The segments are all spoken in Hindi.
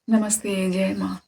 नमस्ते, जय माँ।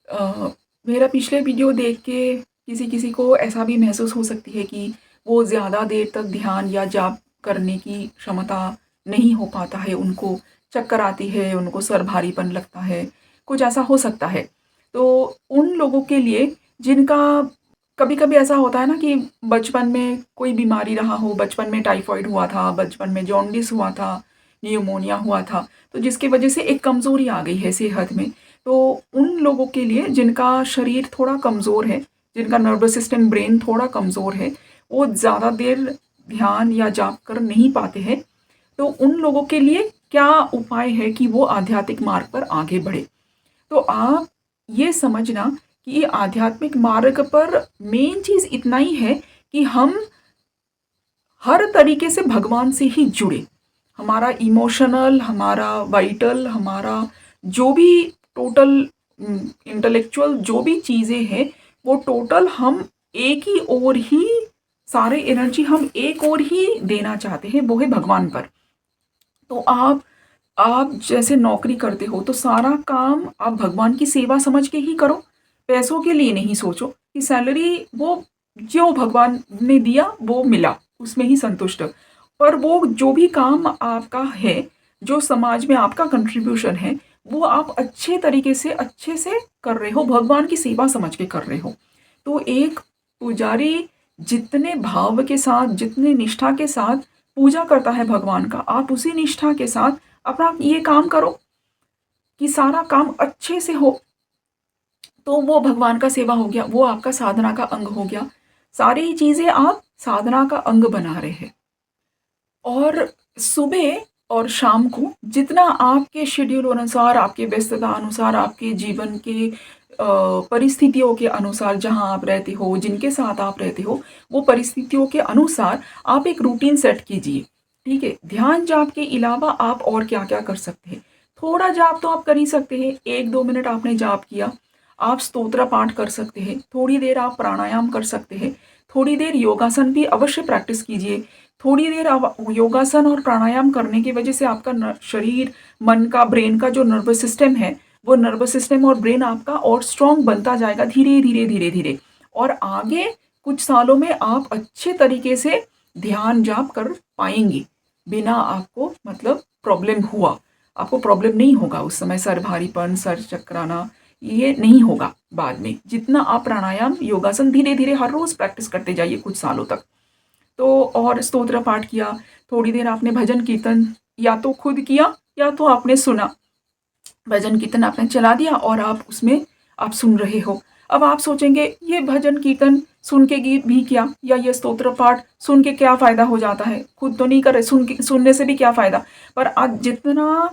अ, मेरा पिछले वीडियो देख के किसी-किसी को ऐसा भी महसूस हो सकती है कि वो ज़्यादा देर तक ध्यान या जाप करने की क्षमता नहीं हो पाता है, उनको चक्कर आती है, उनको सर भारीपन लगता है, कुछ ऐसा हो सकता है। तो उन लोगों के लिए जिनका कभी-कभी ऐसा होता है ना कि बचपन में कोई बीमारी रहा हो, बचपन में टाइफाइड हुआ था, बचपन में जॉन्डिस हुआ था, निमोनिया हुआ था, तो जिसकी वजह से एक कमज़ोरी आ गई है सेहत में। तो उन लोगों के लिए जिनका शरीर थोड़ा कमज़ोर है, जिनका नर्वस सिस्टम, ब्रेन थोड़ा कमज़ोर है, वो ज़्यादा देर ध्यान या जाप कर नहीं पाते हैं, तो उन लोगों के लिए क्या उपाय है कि वो आध्यात्मिक मार्ग पर आगे बढ़े? तो आप ये समझना कि आध्यात्मिक मार्ग पर मेन चीज़ इतना ही है कि हम हर तरीके से भगवान से ही जुड़े। हमारा इमोशनल, हमारा वाइटल, हमारा जो भी टोटल इंटेलेक्चुअल जो भी चीज़ें हैं, वो टोटल हम एक ही ओर ही सारे एनर्जी हम एक ओर ही देना चाहते हैं, वो है भगवान पर। तो आप जैसे नौकरी करते हो तो सारा काम आप भगवान की सेवा समझ के ही करो। पैसों के लिए नहीं सोचो कि सैलरी वो जो भगवान ने दिया वो मिला, उसमें ही संतुष्ट हो। पर वो जो भी काम आपका है, जो समाज में आपका कंट्रीब्यूशन है, वो आप अच्छे से कर रहे हो, भगवान की सेवा समझ के कर रहे हो। तो एक पुजारी जितने भाव के साथ, जितनी निष्ठा के साथ पूजा करता है भगवान का, आप उसी निष्ठा के साथ अपना ये काम करो कि सारा काम अच्छे से हो। तो वो भगवान का सेवा हो गया, वो आपका साधना का अंग हो गया। सारी ही चीज़ें आप साधना का अंग बना रहे हैं। और सुबह और शाम को जितना आपके शेड्यूल अनुसार, आपके व्यस्तता अनुसार, आपके जीवन के परिस्थितियों के अनुसार, जहाँ आप रहते हो, जिनके साथ आप रहते हो, वो परिस्थितियों के अनुसार आप एक रूटीन सेट कीजिए। ठीक है? ध्यान जाप के अलावा आप और क्या-क्या कर सकते हैं? थोड़ा जाप तो आप कर ही सकते हैं, 1-2 मिनट आपने जाप किया, आप स्तोत्र पाठ कर सकते हैं, थोड़ी देर आप प्राणायाम कर सकते हैं, थोड़ी देर योगासन भी अवश्य प्रैक्टिस कीजिए। थोड़ी देर आप योगासन और प्राणायाम करने की वजह से आपका शरीर, मन का, ब्रेन का जो नर्वस सिस्टम है, वो नर्वस सिस्टम और ब्रेन आपका और स्ट्रांग बनता जाएगा धीरे धीरे धीरे धीरे। और आगे कुछ सालों में आप अच्छे तरीके से ध्यान जाप कर पाएंगे, बिना आपको मतलब प्रॉब्लम हुआ। आपको प्रॉब्लम नहीं होगा उस समय, सर भारीपन, सर चकराना, ये नहीं होगा बाद में। जितना आप प्राणायाम, योगासन धीरे धीरे हर रोज प्रैक्टिस करते जाइए कुछ सालों तक। तो और स्तोत्र पाठ किया, थोड़ी देर आपने भजन कीर्तन या तो खुद किया या तो आपने सुना। भजन कीर्तन आपने चला दिया और आप उसमें आप सुन रहे हो। अब आप सोचेंगे ये भजन कीर्तन सुन के भी किया या ये स्तोत्र पाठ सुन के क्या फ़ायदा हो जाता है? खुद तो नहीं कर रहे, सुनने से भी क्या फ़ायदा? पर आज जितना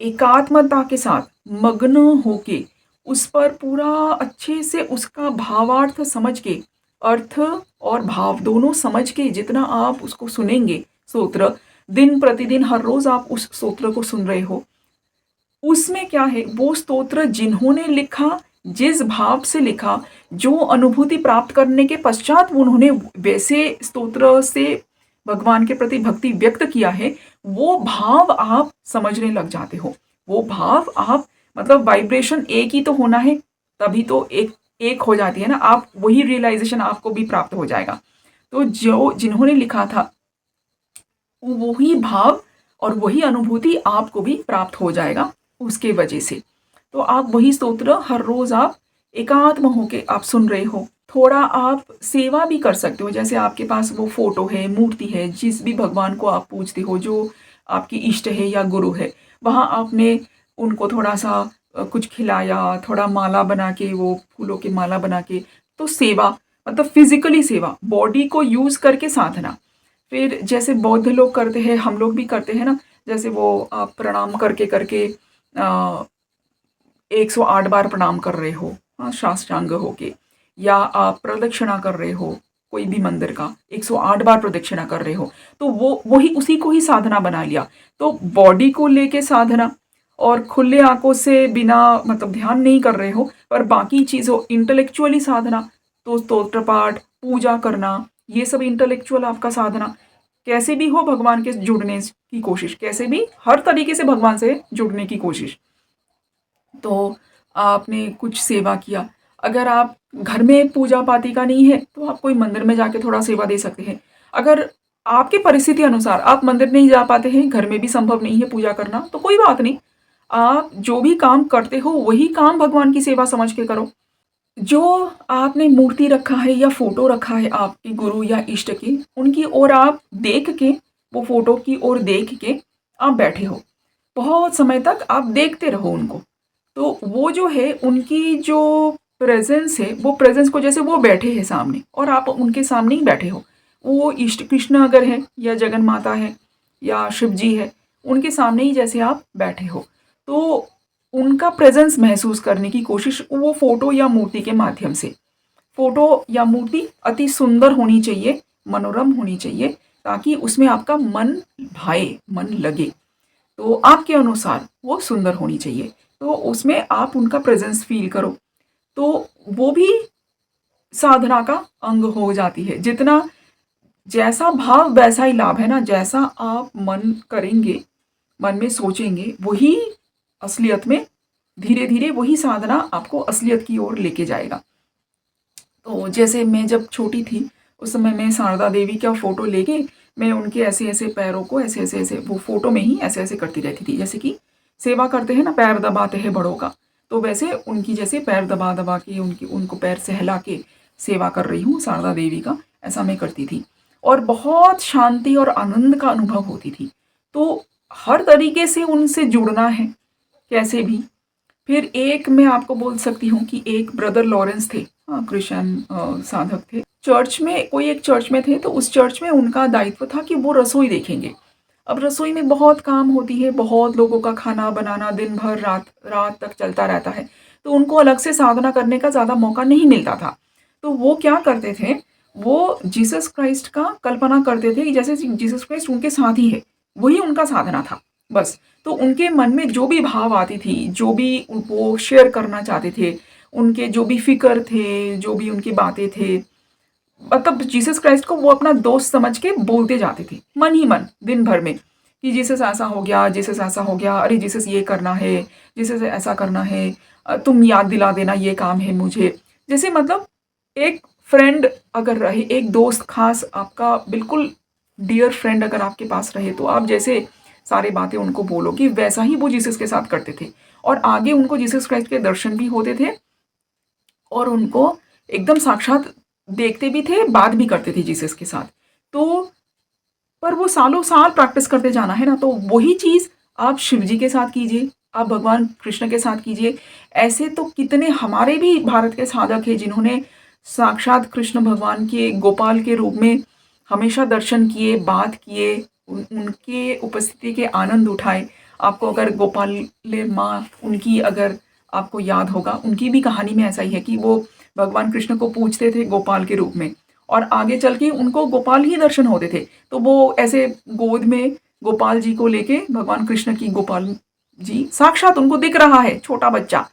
एकात्मता के साथ मग्न होके उस पर पूरा अच्छे से उसका भावार्थ समझ के, अर्थ और भाव दोनों समझ के जितना आप उसको सुनेंगे स्तोत्र, दिन प्रतिदिन हर रोज़ आप उस स्तोत्र को सुन रहे हो, उसमें क्या है, वो स्तोत्र जिन्होंने लिखा, जिस भाव से लिखा, जो अनुभूति प्राप्त करने के पश्चात उन्होंने वैसे स्तोत्र से भगवान के प्रति भक्ति व्यक्त किया है, वो भाव आप समझने लग जाते हो। वो भाव आप मतलब वाइब्रेशन एक ही तो होना है, तभी तो एक एक हो जाती है ना, आप वही रियलाइज़ेशन आपको भी प्राप्त हो जाएगा। तो जो जिन्होंने लिखा था वही भाव और वही अनुभूति आपको भी प्राप्त हो जाएगा उसके वजह से। तो आप वही स्तोत्र हर रोज़ आप एकात्म होके आप सुन रहे हो। थोड़ा आप सेवा भी कर सकते हो, जैसे आपके पास वो फ़ोटो है, मूर्ति है, जिस भी भगवान को आप पूजते हो, जो आपकी इष्ट है या गुरु है, वहाँ आपने उनको थोड़ा-सा कुछ खिलाया, थोड़ा माला बना के, वो फूलों की माला बना के, तो सेवा मतलब फ़िज़िकली सेवा, बॉडी को यूज़ करके साधना। फिर जैसे बौद्ध लोग करते हैं, हम लोग भी करते हैं ना, जैसे वो आप प्रणाम करके करके 108 बार प्रणाम कर रहे हो, हाँ, साष्टांग होके, या आप प्रदक्षिणा कर रहे हो कोई भी मंदिर का 108 बार प्रदक्षिणा कर रहे हो, तो वो वही उसी को ही साधना बना लिया। तो बॉडी को लेके साधना और खुले आंखों से बिना मतलब ध्यान नहीं कर रहे हो, पर बाकी चीज़ों इंटेलेक्चुअली साधना, तो स्तोत्र पाठ, पूजा करना, ये सब इंटेलेक्चुअल आपका साधना। कैसे भी हो भगवान के जुड़ने की कोशिश, कैसे भी हर तरीके से भगवान से जुड़ने की कोशिश। तो आपने कुछ सेवा किया। अगर आप घर में पूजा-पाती का नहीं है, तो आप कोई मंदिर में जाके थोड़ा सेवा दे सकते हैं। अगर आपकी परिस्थिति अनुसार आप मंदिर नहीं जा पाते हैं, घर में भी संभव नहीं है पूजा करना, तो कोई बात नहीं। आप जो भी काम करते हो, वही काम भगवान की सेवा समझ के करो। जो आपने मूर्ति रखा है या फ़ोटो रखा है आपके गुरु या इष्ट के, उनकी ओर आप देख के, वो फ़ोटो की ओर देख के आप बैठे हो। बहुत समय तक आप देखते रहो उनको। तो वो जो है उनकी जो प्रेज़ेंस है, वो प्रेज़ेंस को जैसे वो बैठे हैं सामने और आप उनके सामने ही बैठे हो। वो इष्ट कृष्ण अगर है या जगन माता है या शिव जी है, उनके सामने ही जैसे आप बैठे हो। तो उनका प्रेज़ेंस महसूस करने की कोशिश वो फ़ोटो या मूर्ति के माध्यम से। फ़ोटो या मूर्ति अति सुंदर होनी चाहिए, मनोरम होनी चाहिए, ताकि उसमें आपका मन भाए, मन लगे। तो आपके अनुसार वो सुंदर होनी चाहिए। तो उसमें आप उनका प्रेज़ेंस फ़ील करो। तो वो भी साधना का अंग हो जाती है। जितना जैसा भाव वैसा ही लाभ है ना, जैसा आप मन करेंगे, मन में सोचेंगे, वही असलियत में धीरे-धीरे वही साधना आपको असलियत की ओर लेके जाएगा। तो जैसे मैं जब छोटी थी, उस समय मैं शारदा देवी का फ़ोटो लेके मैं उनके ऐसे-ऐसे पैरों को ऐसे-ऐसे वो फ़ोटो में ही ऐसे-ऐसे करती रहती थी। जैसे कि सेवा करते हैं ना, पैर दबाते हैं बड़ों का, तो वैसे उनकी जैसे पैर दबा-दबा के उनकी उनको पैर सहला के सेवा कर रही हूँ शारदा देवी का, ऐसा मैं करती थी। और बहुत शांति और आनंद का अनुभव होती थी। तो हर तरीके से उनसे जुड़ना है, कैसे भी। फिर एक मैं आपको बोल सकती हूँ कि एक ब्रदर लॉरेंस थे, क्रिश्चियन साधक थे। चर्च में कोई एक चर्च में थे, तो उस चर्च में उनका दायित्व था कि वो रसोई देखेंगे। अब रसोई में बहुत काम होती है, बहुत लोगों का खाना बनाना दिन भर रात रात तक चलता रहता है। तो उनको अलग से साधना करने का ज़्यादा मौका नहीं मिलता था। तो वो क्या करते थे, वो जीसस क्राइस्ट का कल्पना करते थे कि जैसे जीसस क्राइस्ट उनके साथ ही है, वही उनका साधना था, बस। तो उनके मन में जो भी भाव आती थी, जो भी वो शेयर करना चाहते थे, उनके जो भी फ़िक्र थे, जो भी उनकी बातें थे, मतलब जीसस क्राइस्ट को वो अपना दोस्त समझ के बोलते जाते थे, मन ही मन, दिन भर में, कि जीसस ऐसा हो गया, जीसस ऐसा हो गया, अरे जीसस ये करना है, जीसस ऐसा करना है, तुम याद दिला देना ये काम है मुझे। जैसे मतलब एक फ्रेंड अगर रहे, एक दोस्त ख़ास आपका बिल्कुल डियर फ्रेंड अगर आपके पास रहे, तो आप जैसे सारी बातें उनको बोलोगे, वैसा ही वो जीसस के साथ करते थे। और आगे उनको जीसस क्राइस्ट के दर्शन भी होते थे और उनको एकदम साक्षात देखते भी थे, बात भी करते थे जीसस के साथ। तो पर वो सालों-साल प्रैक्टिस करते जाना है ना, तो वही चीज़ आप शिव जी के साथ कीजिए, आप भगवान कृष्ण के साथ कीजिए। ऐसे तो कितने हमारे भी भारत के साधक हैं जिन्होंने साक्षात कृष्ण भगवान के गोपाल के रूप में हमेशा दर्शन किए, बात किए, उनके उपस्थिति के आनंद उठाए। आपको अगर गोपाल माँ उनकी अगर आपको याद होगा, उनकी भी कहानी में ऐसा ही है कि वो भगवान कृष्ण को पूजते थे गोपाल के रूप में और आगे चल के उनको गोपाल ही दर्शन होते थे। तो वो ऐसे गोद में गोपाल जी को लेके भगवान कृष्ण की गोपाल जी साक्षात उनको दिख रहा है, छोटा बच्चा।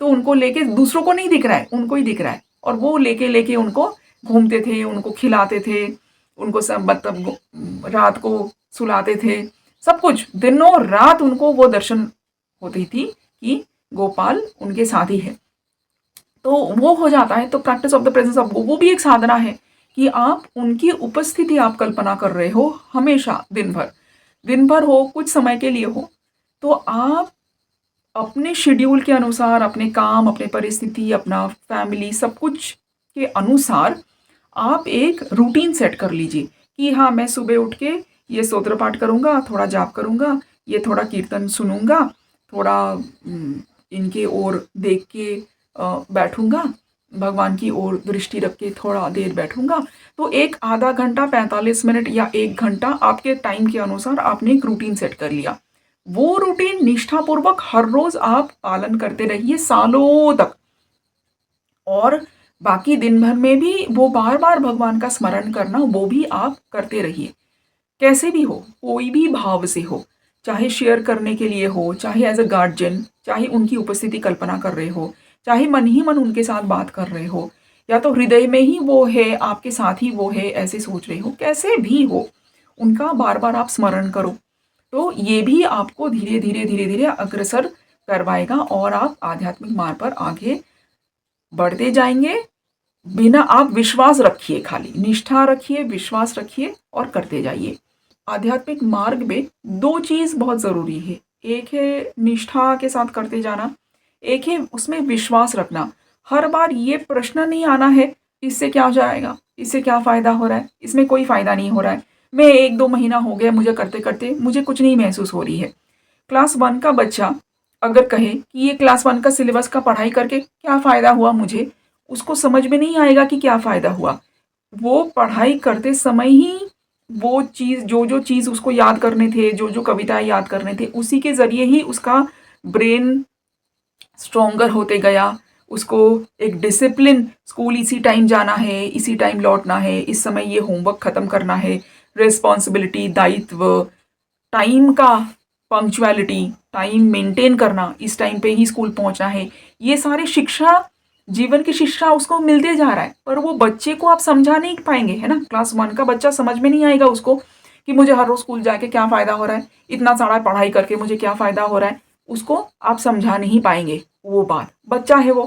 तो उनको लेके दूसरों को नहीं दिख रहा है, उनको ही दिख रहा है और वो लेके-लेके उनको घूमते थे, उनको खिलाते थे, उनको सब मतलब रात को सुलाते थे, सब कुछ दिनों-रात उनको वो दर्शन होती थी कि गोपाल उनके साथ ही है। तो वो हो जाता है, तो practice of the presence of वो भी एक साधना है कि आप उनकी उपस्थिति आप कल्पना कर रहे हो हमेशा दिन भर हो, कुछ समय के लिए हो, तो आप अपने शेड्यूल के अनुसार, अपने काम, अपने परिस्थिति, अपना फैमिली सब कुछ के अनुसार आप एक रूटीन सेट कर लीजिए कि हाँ, मैं सुबह उठ के ये स्तोत्र पाठ करूँगा, थोड़ा जाप करूँगा, ये थोड़ा कीर्तन सुनूँगा, थोड़ा इनके ओर देख के बैठूँगा, भगवान की ओर दृष्टि रख के थोड़ा देर बैठूँगा। तो एक आधा घंटा, 45 मिनट या 1 घंटा आपके टाइम के अनुसार आपने एक रूटीन सेट कर लिया। वो रूटीन निष्ठापूर्वक हर रोज़ आप पालन करते रहिए सालों तक। और बाकी दिन भर में भी वो बार-बार भगवान का स्मरण करना वो भी आप करते रहिए। कैसे भी हो, कोई भी भाव से हो, चाहे शेयर करने के लिए हो, चाहे एज़ अ गार्जियन, चाहे उनकी उपस्थिति कल्पना कर रहे हो, चाहे मन ही मन उनके साथ बात कर रहे हो, या तो हृदय में ही वो है, आपके साथ ही वो है, ऐसे सोच रहे हो, कैसे भी हो, उनका बार-बार आप स्मरण करो। तो ये भी आपको धीरे-धीरे, धीरे-धीरे अग्रसर करवाएगा और आप आध्यात्मिक मार्ग पर आगे बढ़ते जाएंगे। बिना आप विश्वास रखिए, खाली निष्ठा रखिए, विश्वास रखिए और करते जाइए। आध्यात्मिक मार्ग में दो चीज बहुत जरूरी है। एक है निष्ठा के साथ करते जाना, एक है उसमें विश्वास रखना। हर बार ये प्रश्न नहीं आना है इससे क्या हो जाएगा, इससे क्या फायदा हो रहा है, इसमें कोई फायदा नहीं हो रहा है, मैं 1-2 महीना हो गया मुझे करते करते, मुझे कुछ नहीं महसूस हो रही है। क्लास 1 का बच्चा अगर कहे कि ये क्लास 1 का सिलेबस का पढ़ाई करके क्या फ़ायदा हुआ मुझे, उसको समझ में नहीं आएगा कि क्या फ़ायदा हुआ। वो पढ़ाई करते समय ही वो चीज़, जो-जो चीज़ उसको याद करने थे, जो-जो कविताएँ याद करने थे, उसी के ज़रिए ही उसका ब्रेन स्ट्रॉन्गर होते गया। उसको एक डिसिप्लिन, स्कूल इसी टाइम जाना है, इसी टाइम लौटना है, इस समय ये होमवर्क खत्म करना है, रिस्पॉन्सिबिलिटी, दायित्व, टाइम का पंक्चुअलिटी, टाइम मेंटेन करना, इस टाइम पे ही स्कूल पहुंचना है, ये सारी शिक्षा, जीवन की शिक्षा उसको मिलते जा रहा है। पर वो बच्चे को आप समझा नहीं पाएंगे, है ना। क्लास 1 का बच्चा समझ में नहीं आएगा उसको कि मुझे हर रोज स्कूल जाके क्या फायदा हो रहा है, इतना सारा पढ़ाई करके मुझे क्या फायदा हो रहा है, उसको आप समझा नहीं पाएंगे। वो बात, बच्चा है वो,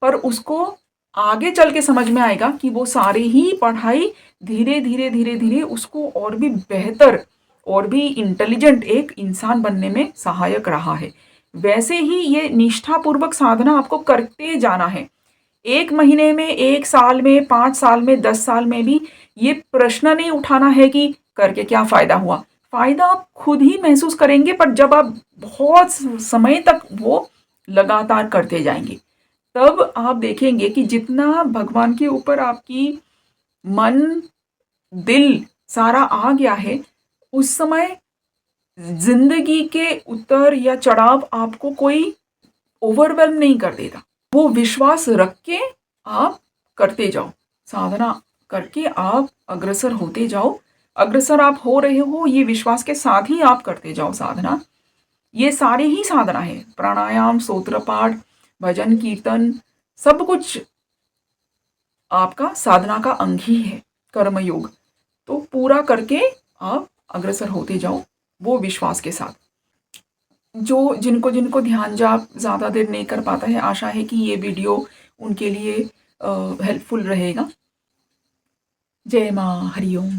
पर उसको आगे चल के समझ में आएगा कि वो सारी ही पढ़ाई धीरे धीरे धीरे धीरे उसको और भी बेहतर और भी इंटेलिजेंट एक इंसान बनने में सहायक रहा है। वैसे ही ये निष्ठापूर्वक साधना आपको करते जाना है। 1 महीने में, 1 साल में, 5 साल में, 10 साल में भी ये प्रश्न नहीं उठाना है कि करके क्या फायदा हुआ। फायदा आप खुद ही महसूस करेंगे, पर जब आप बहुत समय तक वो लगातार करते जाएंगे, तब आप देखेंगे कि जितना भगवान के ऊपर आपकी मन, दिल सारा आ गया है, उस समय जिंदगी के उतर या चढ़ाव आपको कोई ओवरवेल्म नहीं कर देता। वो विश्वास रख के आप करते जाओ, साधना करके आप अग्रसर होते जाओ। अग्रसर आप हो रहे हो ये विश्वास के साथ ही आप करते जाओ साधना। ये सारे ही साधना है, प्राणायाम, स्तोत्र पाठ, भजन कीर्तन, सब कुछ आपका साधना का अंग ही है, कर्मयोग। तो पूरा करके आप अग्रसर होते जाओ वो विश्वास के साथ। जो जिनको जिनको ध्यान जाप ज़्यादा देर नहीं कर पाता है, आशा है कि ये वीडियो उनके लिए हेल्पफुल रहेगा। जय माँ, हरिओम।